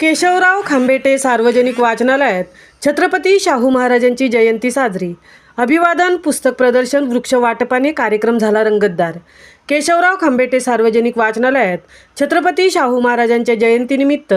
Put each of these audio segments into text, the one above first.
केशवराव खांबेटे सार्वजनिक वाचनालयात छत्रपती शाहू महाराजांची जयंती साजरी. अभिवादन, पुस्तक प्रदर्शन, वृक्ष वाटपाने कार्यक्रम झाला रंगतदार. केशवराव खांबेटे सार्वजनिक वाचनालयात छत्रपती शाहू महाराजांच्या जयंतीनिमित्त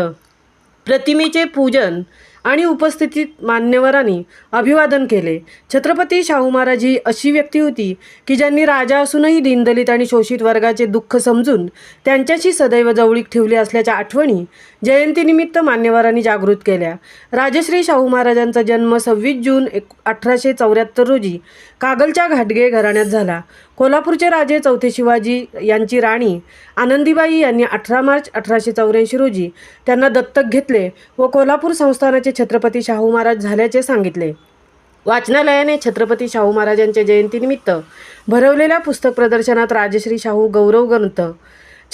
प्रतिमेचे पूजन आणि उपस्थित मान्यवरांनी अभिवादन केले. छत्रपती शाहू महाराज ही अशी व्यक्ती होती की ज्यांनी राजा असूनही दीनदलित आणि शोषित वर्गाचे दुःख समजून त्यांच्याशी सदैव जवळीक ठेवली असल्याच्या आठवणी जयंतीनिमित्त मान्यवरांनी जागृत केल्या. राजश्री शाहू महाराजांचा जन्म 26 जून 1874 रोजी कागलच्या घाटगे घराण्यात झाला. कोल्हापूरचे राजे चौथे शिवाजी यांची राणी आनंदीबाई यांनी 18 मार्च 1884 रोजी त्यांना दत्तक घेतले व कोल्हापूर संस्थानाचे छत्रपती शाहू महाराज झाल्याचे सांगितले. वाचनालयाने छत्रपती शाहू महाराजांच्या जयंतीनिमित्त भरवलेल्या पुस्तक प्रदर्शनात राजश्री शाहू गौरव ग्रंथ,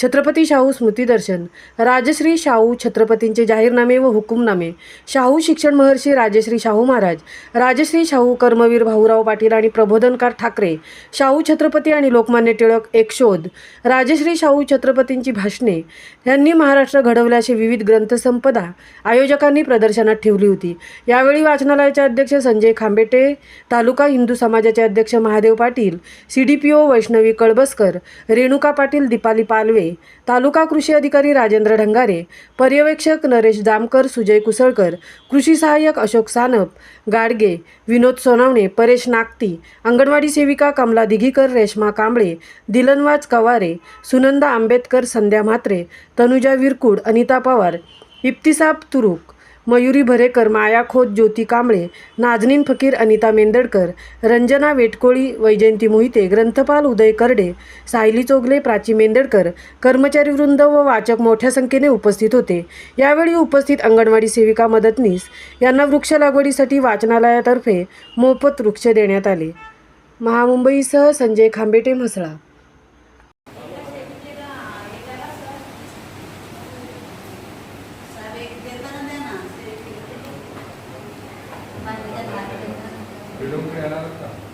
छत्रपती शाहू स्मृतिदर्शन, राजश्री शाहू छत्रपतींचे जाहीरनामे व हुकुमनामे, शाहू शिक्षण महर्षी राजश्री शाहू महाराज, राजश्री शाहू कर्मवीर भाऊराव पाटील आणि प्रबोधनकार ठाकरे, शाहू छत्रपती आणि लोकमान्य टिळक एक शोध, राजश्री शाहू छत्रपतींची भाषणे यांनी महाराष्ट्र घडवल्याचे विविध ग्रंथसंपदा आयोजकांनी प्रदर्शनात ठेवली होती. यावेळी वाचनालयाचे अध्यक्ष संजय खांबेटे, तालुका हिंदू समाजाचे अध्यक्ष महादेव पाटील, CDPO वैष्णवी कळबसकर, रेणुका पाटील, दीपाली पालवे, तालुका कृषी अधिकारी राजेंद्र ढंगारे, पर्यवेक्षक नरेश जामकर, सुजय कुसळकर, कृषी सहाय्यक अशोक सानप, गाडगे, विनोद सोनावणे, परेश नागती, अंगणवाडी सेविका कमला दिघीकर, रेश्मा कांबळे, दिलनवाज कवारे, सुनंदा आंबेडकर, संध्या म्हात्रे, तनुजा विरकुड, अनिता पवार, इफ्तिसाब तुरुक, मयुरी भरेकर, माया खोत, ज्योती कांबळे, नाजनीन फकीर, अनिता मेंदडकर, रंजना वेटकोळी, वैजयंती मोहिते, ग्रंथपाल उदय करडे, सायली चोगले, प्राची मेंदडकर, कर्मचारी वृंद व वाचक मोठ्या संख्येने उपस्थित होते. यावेळी उपस्थित अंगणवाडी सेविका मदतनीस यांना वृक्ष लागवडीसाठी वाचनालयातर्फे मोफत वृक्ष देण्यात आले. महामुंबईसह संजय खांबेटे, म्हसळा. येणार का?